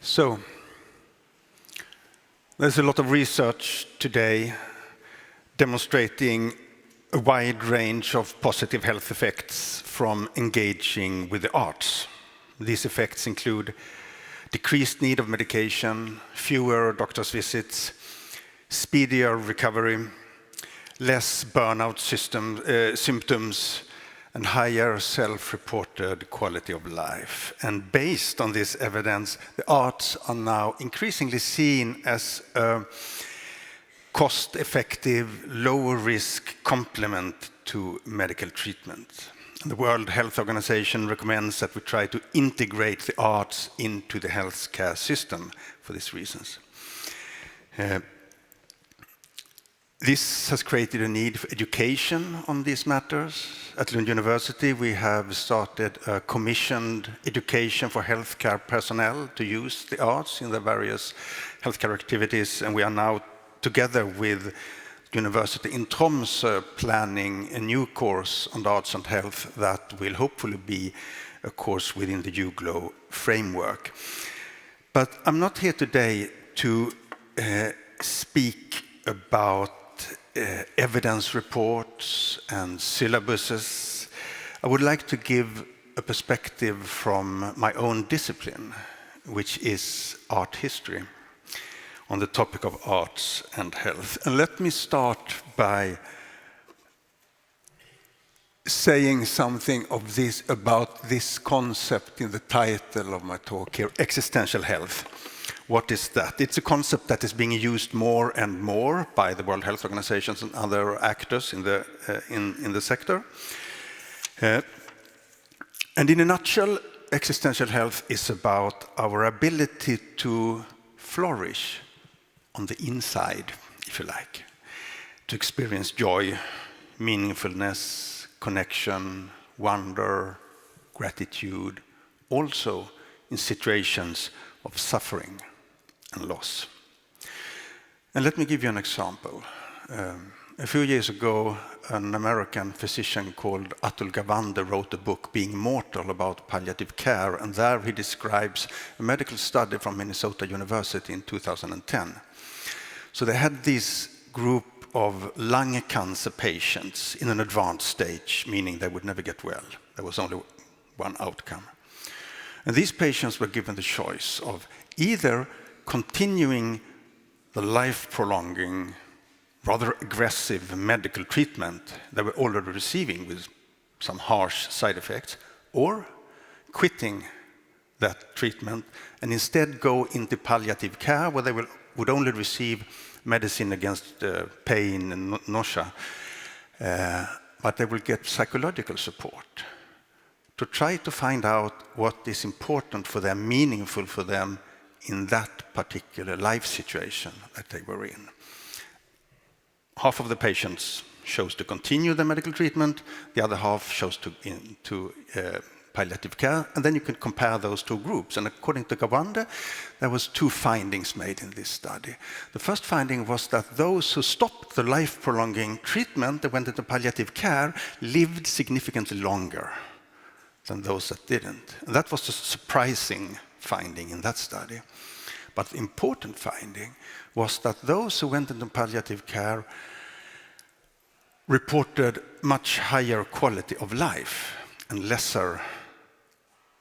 So, there's a lot of research today demonstrating a wide range of positive health effects from engaging with the arts. These effects include decreased need of medication, fewer doctor's visits, speedier recovery, less burnout symptoms, and higher self-reported quality of life. And based on this evidence, the arts are now increasingly seen as a cost-effective, lower-risk complement to medical treatment. And the World Health Organization recommends that we try to integrate the arts into the healthcare system for these reasons. This has created a need for education on these matters. At Lund University, we have started a commissioned education for healthcare personnel to use the arts in their various healthcare activities, and we are now, together with University in Tromsø, planning a new course on arts and health that will hopefully be a course within the EUGLOH framework. But I'm not here today to speak about evidence reports and syllabuses. I would like to give a perspective from my own discipline, which is art history, on the topic of arts and health. And let me start by saying something about this concept in the title of my talk here, existential health. What is that? It's a concept that is being used more and more by the World Health Organization and other actors in the sector. And in a nutshell, existential health is about our ability to flourish on the inside, if you like, to experience joy, meaningfulness, connection, wonder, gratitude, also in situations of suffering and loss. And let me give you an example. A few years ago, an American physician called Atul Gawande wrote a book, Being Mortal, about palliative care, and there he describes a medical study from Minnesota University in 2010. So they had this group of lung cancer patients in an advanced stage, meaning they would never get well. There was only one outcome. And these patients were given the choice of either continuing the life-prolonging, rather aggressive medical treatment they were already receiving with some harsh side effects, or quitting that treatment and instead go into palliative care where they would only receive medicine against pain and nausea, but they will get psychological support to try to find out what is important for them, meaningful for them in that particular life situation that they were in. Half of the patients chose to continue the medical treatment, the other half chose to into palliative care, and then you can compare those two groups. And according to Gawande, there was two findings made in this study. The first finding was that those who stopped the life-prolonging treatment, they went into palliative care, lived significantly longer than those that didn't. And that was a surprising finding in that study. But the important finding was that those who went into palliative care reported much higher quality of life and lesser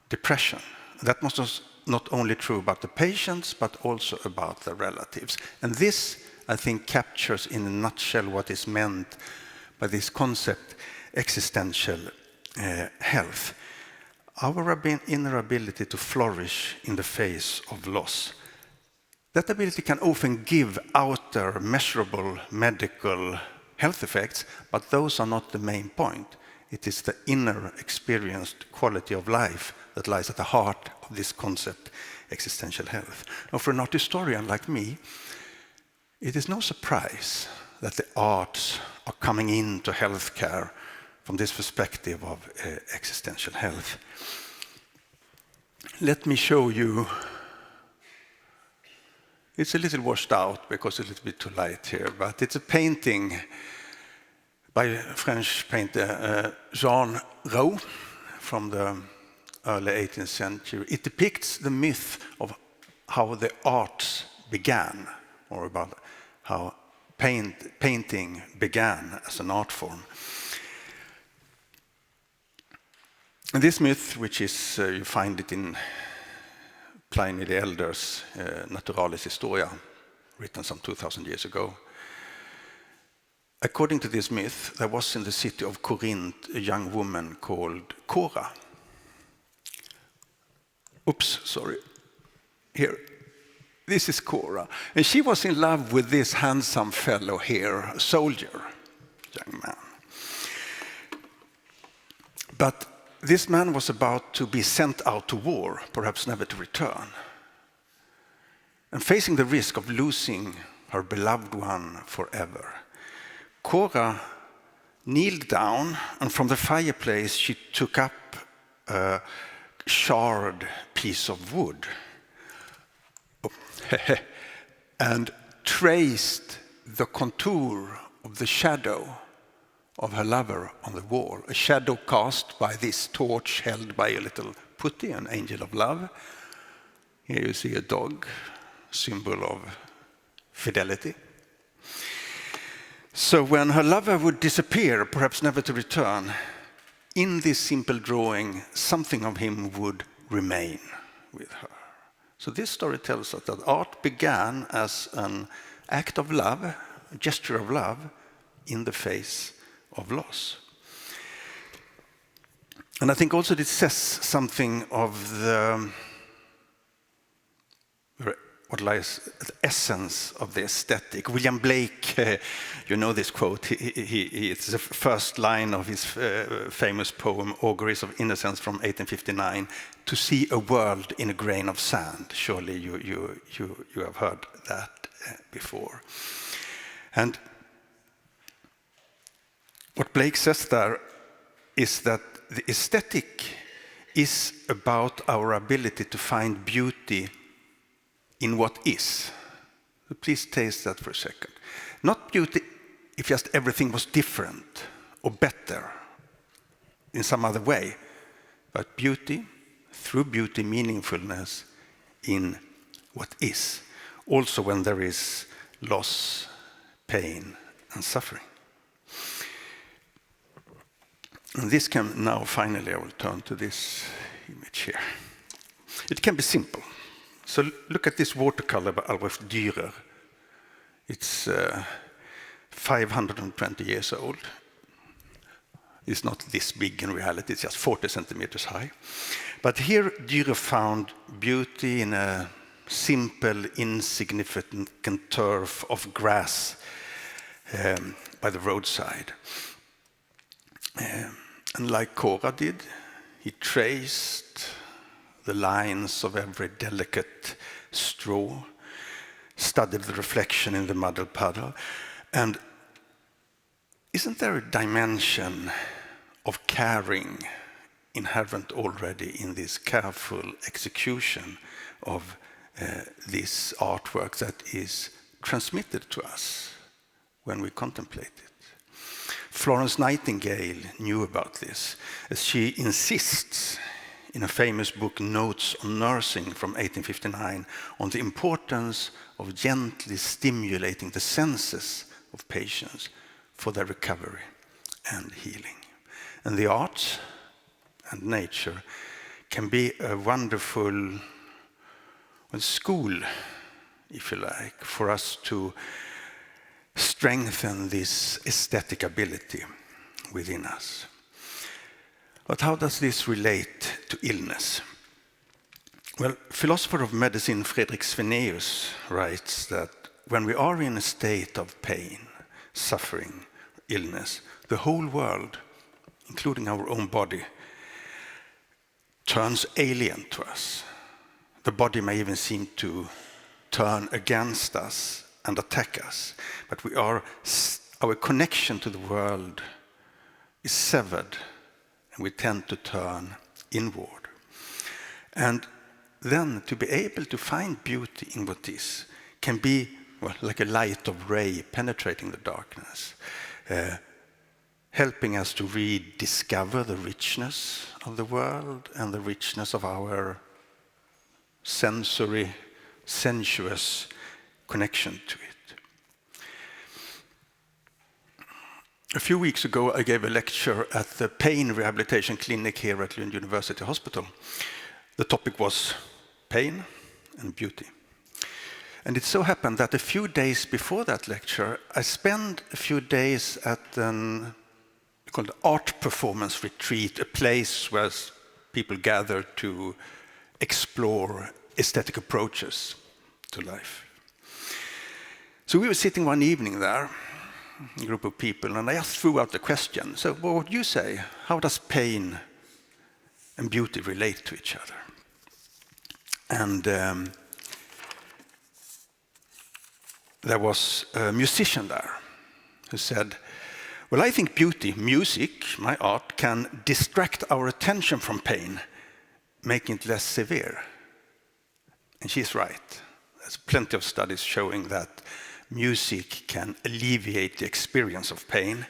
depression. That was not only true about the patients, but also about the relatives. And this, I think, captures in a nutshell what is meant by this concept, existential health. Our inner ability to flourish in the face of loss. That ability can often give outer, measurable medical health effects, but those are not the main point. It is the inner experienced quality of life that lies at the heart of this concept, existential health. Now, for an art historian like me, it is no surprise that the arts are coming into healthcare from this perspective of existential health. Let me show you. It's a little washed out because it's a little bit too light here, but it's a painting by French painter Jean Rou from the early 18th century. It depicts the myth of how the arts began, or about how painting began as an art form. And this myth, which is, you find it in Pliny the Elder's Naturalis Historia, written some 2,000 years ago. According to this myth, there was in the city of Corinth a young woman called Cora. Oops, sorry. Here. This is Cora. And she was in love with this handsome fellow here, a soldier, young man. But this man was about to be sent out to war, perhaps never to return. And facing the risk of losing her beloved one forever, Cora kneeled down, and from the fireplace she took up a charred piece of wood and traced the contour of the shadow of her lover on the wall, a shadow cast by this torch held by a little putty, an angel of love. Here you see a dog, symbol of fidelity. So when her lover would disappear, perhaps never to return, in this simple drawing, something of him would remain with her. So this story tells us that art began as an act of love, a gesture of love, in the face of loss. And I think also this says something of what lies at the essence of the aesthetic. William Blake, you know this quote, it's the first line of his famous poem, Auguries of Innocence from 1859, to see a world in a grain of sand. Surely you have heard that before. And what Blake says there is that the aesthetic is about our ability to find beauty in what is. So please taste that for a second. Not beauty if just everything was different or better in some other way, but beauty, through beauty, meaningfulness in what is, also when there is loss, pain, and suffering. And this can now, finally, I will turn to this image here. It can be simple. So look at this watercolor by Albrecht Dürer. It's 520 years old. It's not this big in reality, it's just 40 centimeters high. But here Dürer found beauty in a simple, insignificant turf of grass by the roadside. And like Cora did, he traced the lines of every delicate straw, studied the reflection in the muddy puddle. And isn't there a dimension of caring inherent already in this careful execution of this artwork that is transmitted to us when we contemplate it? Florence Nightingale knew about this, as she insists in a famous book, Notes on Nursing from 1859, on the importance of gently stimulating the senses of patients for their recovery and healing. And the arts and nature can be a wonderful school, if you like, for us to strengthen this aesthetic ability within us. But how does this relate to illness? Well, philosopher of medicine Fredrik Sveneus writes that when we are in a state of pain, suffering, illness, the whole world, including our own body, turns alien to us. The body may even seem to turn against us and attack us, but our connection to the world is severed, and we tend to turn inward. And then to be able to find beauty in what is can be like a light of ray penetrating the darkness, helping us to rediscover the richness of the world and the richness of our sensory sensuous connection to it. A few weeks ago, I gave a lecture at the pain rehabilitation clinic here at Lund University Hospital. The topic was pain and beauty. And it so happened that a few days before that lecture, I spent a few days at an called art performance retreat, a place where people gather to explore aesthetic approaches to life. So we were sitting one evening there, a group of people, and I just threw out the question. So what would you say? How does pain and beauty relate to each other? And there was a musician there who said, well, I think beauty, music, my art, can distract our attention from pain, making it less severe. And she's right. There's plenty of studies showing that music can alleviate the experience of pain.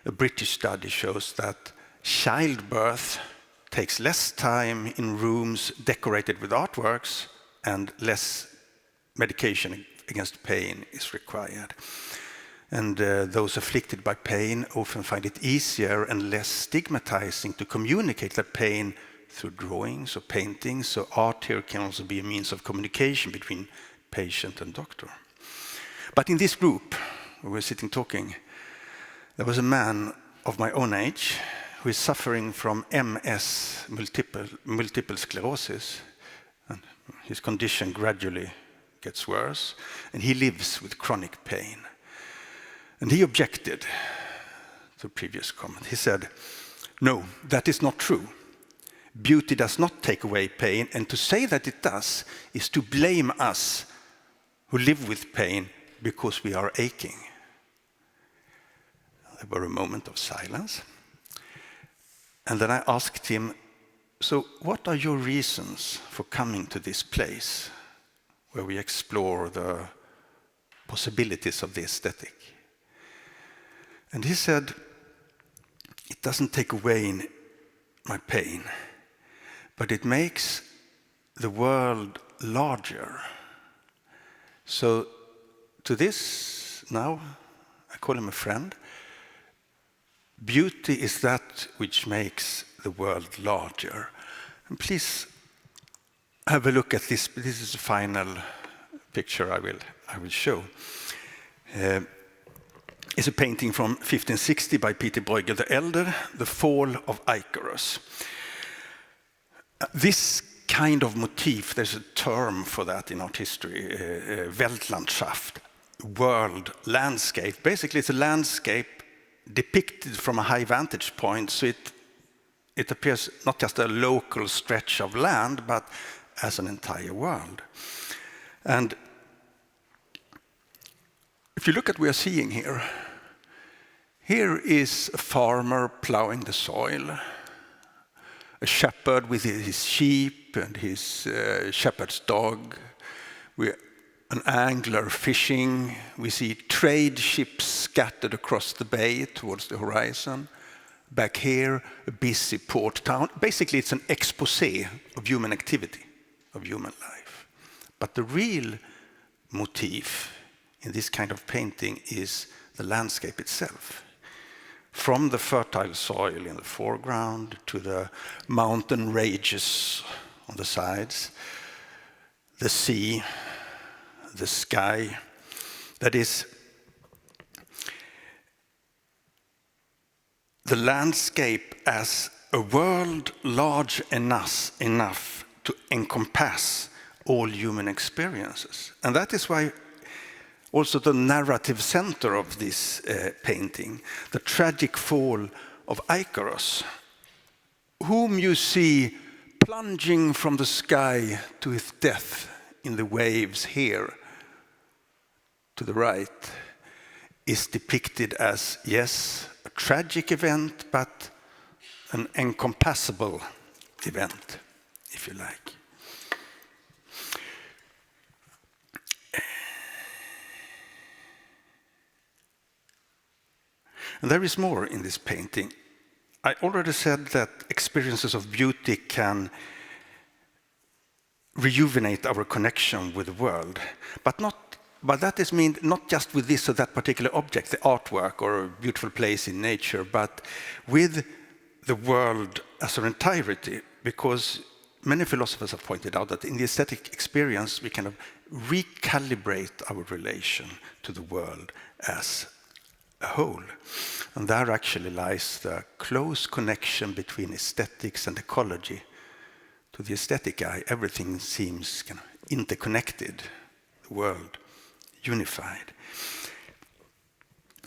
A British study shows that childbirth takes less time in rooms decorated with artworks and less medication against pain is required. And those afflicted by pain often find it easier and less stigmatizing to communicate their pain through drawings or paintings. So art here can also be a means of communication between patient and doctor. But in this group, where we're sitting talking, there was a man of my own age who is suffering from MS, multiple sclerosis. And his condition gradually gets worse, and he lives with chronic pain. And he objected to the previous comment. He said, no, that is not true. Beauty does not take away pain, and to say that it does is to blame us who live with pain because we are aching. There were a moment of silence. And then I asked him, so what are your reasons for coming to this place where we explore the possibilities of the aesthetic? And he said, it doesn't take away my pain, but it makes the world larger. So to this, now, I call him a friend, beauty is that which makes the world larger. And please have a look at this. This is the final picture I will show. It's a painting from 1560 by Peter Bruegel the Elder, The Fall of Icarus. This kind of motif, there's a term for that in art history, Weltlandschaft, world landscape. Basically, it's a landscape depicted from a high vantage point, so it appears not just a local stretch of land, but as an entire world. And if you look at what we are seeing here, here is a farmer plowing the soil, a shepherd with his sheep and his shepherd's dog, an angler fishing. We see trade ships scattered across the bay towards the horizon. Back here, a busy port town. Basically, it's an exposé of human activity, of human life. But the real motif in this kind of painting is the landscape itself. From the fertile soil in the foreground to the mountain ranges on the sides, the sea, the sky. That is, the landscape as a world large enough to encompass all human experiences. And that is why also the narrative center of this painting, the tragic fall of Icarus, whom you see plunging from the sky to his death in the waves here to the right, is depicted as, yes, a tragic event, but an encompassable event, if you like. And there is more in this painting. I already said that experiences of beauty can rejuvenate our connection with the world, but that is mean not just with this or that particular object, the artwork or a beautiful place in nature, but with the world as an entirety, because many philosophers have pointed out that in the aesthetic experience we kind of recalibrate our relation to the world as a whole. And there actually lies the close connection between aesthetics and ecology. To the aesthetic eye, everything seems kind of interconnected, the world unified.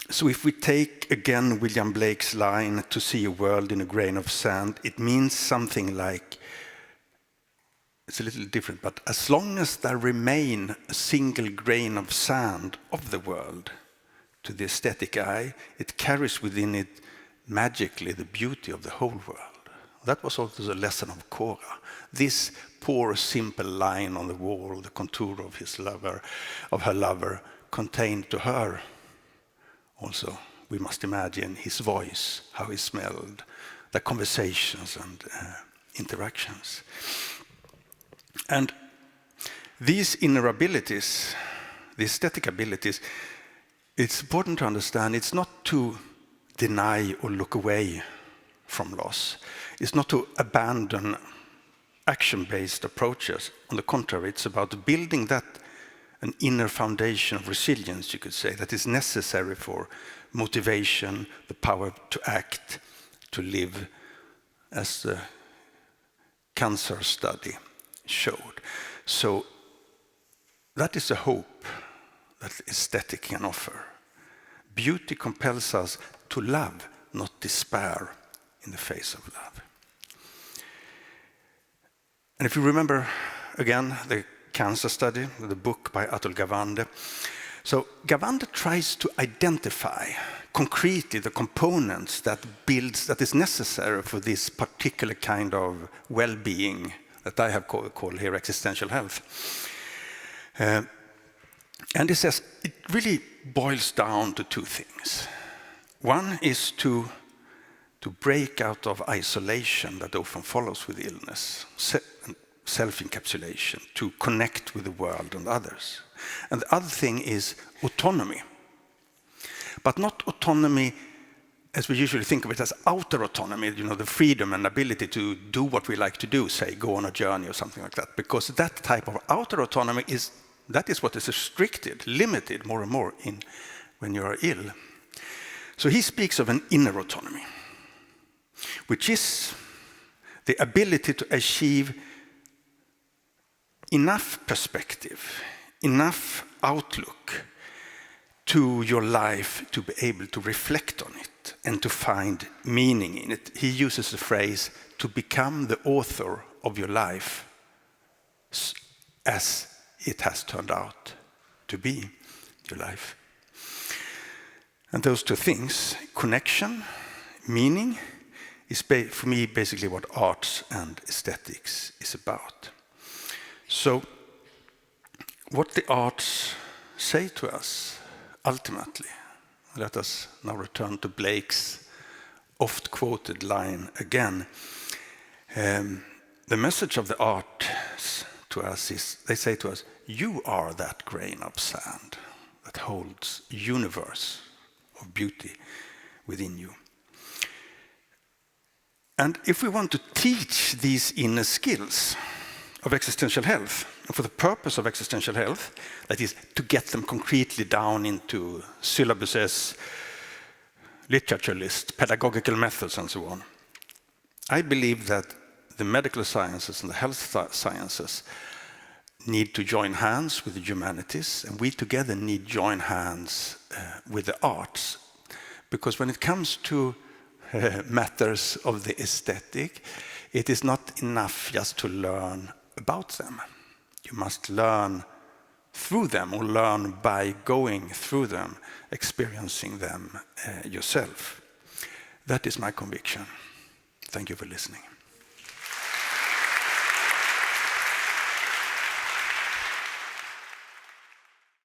So if we take again William Blake's line, to see a world in a grain of sand, it means something like, it's a little different, but as long as there remain a single grain of sand of the world, to the aesthetic eye, it carries within it magically the beauty of the whole world. That was also the lesson of Cora. This poor, simple line on the wall, the contour of her lover, contained to her also, we must imagine, his voice, how he smelled, the conversations and interactions. And these inner abilities, the aesthetic abilities, it's important to understand it's not to deny or look away from loss. It's not to abandon action-based approaches. On the contrary, it's about building that an inner foundation of resilience, you could say, that is necessary for motivation, the power to act, to live, as the cancer study showed. So that is a hope that aesthetic can offer. Beauty compels us to love, not despair in the face of love. And if you remember, again, the cancer study, the book by Atul Gawande. So Gawande tries to identify concretely the components that is necessary for this particular kind of well-being that I have called here existential health. And he says it really boils down to two things. One is to break out of isolation that often follows with illness, self-encapsulation, to connect with the world and others. And the other thing is autonomy. But not autonomy as we usually think of it as outer autonomy, the freedom and ability to do what we like to do, say, go on a journey or something like that. Because that type of outer autonomy is what is restricted, limited more and more when you are ill. So he speaks of an inner autonomy, which is the ability to achieve enough perspective, enough outlook to your life to be able to reflect on it and to find meaning in it. He uses the phrase, to become the author of your life as it has turned out to be your life. And those two things, connection, meaning, is for me basically what arts and aesthetics is about. So what the arts say to us ultimately, let us now return to Blake's oft-quoted line again. The message of the arts to us is, they say to us, you are that grain of sand that holds a universe of beauty within you. And if we want to teach these inner skills of existential health, and for the purpose of existential health, that is to get them concretely down into syllabuses, literature lists, pedagogical methods, and so on, I believe that the medical sciences and the health sciences need to join hands with the humanities, and we together need to join hands with the arts. Because when it comes to matters of the aesthetic, it is not enough just to learn about them. You must learn through them, or learn by going through them, experiencing them yourself. That is my conviction. Thank you for listening.